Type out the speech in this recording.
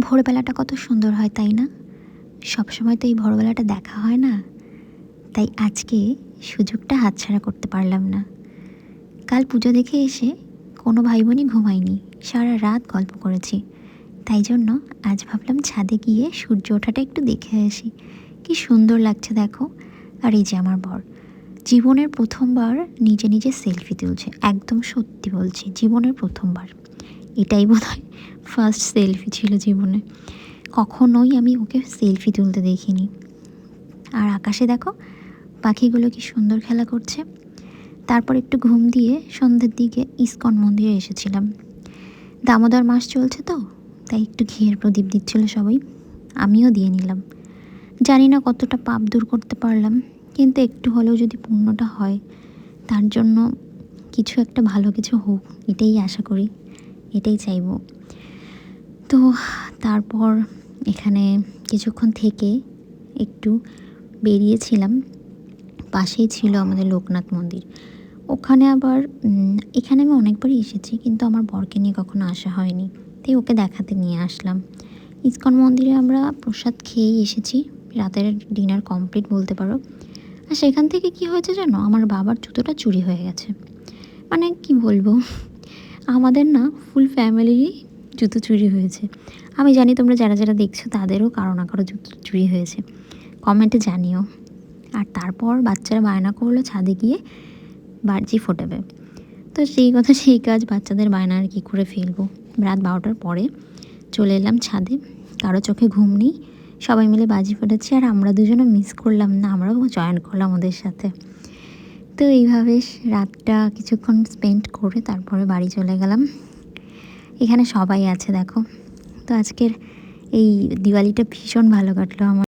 ভোরবেলাটা কত সুন্দর হয়, তাই না? সবসময় তো এই ভোরবেলাটা দেখা হয় না। তাই আজকে সুযোগটা হাতছাড়া করতে পারলাম না। কাল পুজো দেখে এসে কোনো ভাই বোনই ঘুমায়নি, সারা রাত গল্প করেছি। তাই জন্য আজ ভাবলাম ছাদে গিয়ে সূর্য ওঠাটা একটু দেখে আসি। কি সুন্দর লাগছে দেখো। আর এই যে আমার বর, জীবনের প্রথমবার নিজে নিজে সেলফি তুলছে। একদম সত্যি বলছি, জীবনের প্রথমবার। এটাই বোধহয় ফার্স্ট সেলফি ছিল জীবনে। কখনোই আমি ওকে সেলফি তুলতে দেখিনি। আর আকাশে দেখো পাখিগুলো কি সুন্দর খেলা করছে। তারপর একটু ঘুম দিয়ে সন্ধ্যের দিকে ইস্কন মন্দিরে এসেছিলাম। দামোদর মাস চলছে তো, তাই একটু ঘিয়ের প্রদীপ দিচ্ছিল সবাই, আমিও দিয়ে নিলাম। জানি না কতটা পাপ দূর করতে পারলাম, কিন্তু একটু হলেও যদি পুণ্যটা হয়, তার জন্য কিছু একটা ভালো কিছু হোক, এটাই আশা করি, এটাই চাইব। তো তারপর এখানে কিছুক্ষণ থেকে একটু বেরিয়েছিলাম। পাশেই ছিল আমাদের লোকনাথ মন্দির। ওখানে আবার এখানে আমি অনেকবারই এসেছি, কিন্তু আমার বরকে নিয়ে কখনো আসা হয়নি, তাই ওকে দেখাতে নিয়ে আসলাম। ইস্কন মন্দিরে আমরা প্রসাদ খেয়েই এসেছি, রাতের ডিনার কমপ্লিট বলতে পারো। আর সেখান থেকে কি হয়েছে জানো, আমার বাবার জুতোটা চুরি হয়ে গেছে। মানে কি বলবো, আমাদের না ফুল ফ্যামিলিরই জুতো চুরি হয়েছে। আমি জানি তোমরা যারা যারা দেখছো তাদেরও কারো না কারো জুতো চুরি হয়েছে, কমেন্টে জানিও। আর তারপর বাচ্চারা বায়না করলো ছাদে গিয়ে বাজি ফোটাবে। তো সেই কথা সেই কাজ, বাচ্চাদের বায়না আর কী করে ফেলবো। রাত 12টার পরে চলে এলাম ছাদে, কারো চোখে ঘুম নেই, সবাই মিলে বাজি ফোটাচ্ছি। আর আমরা দুজনে মিস করলাম না, আমরাও জয়েন করলাম ওদের সাথে। তো এইভাবে রাতটা কিছুক্ষণ স্পেন্ড করে তারপরে বাড়ি চলে গেলাম। এখানে সবাই আছে দেখো। তো আজকের এই দিওয়ালিটা ভীষণ ভালো কাটলো আমার।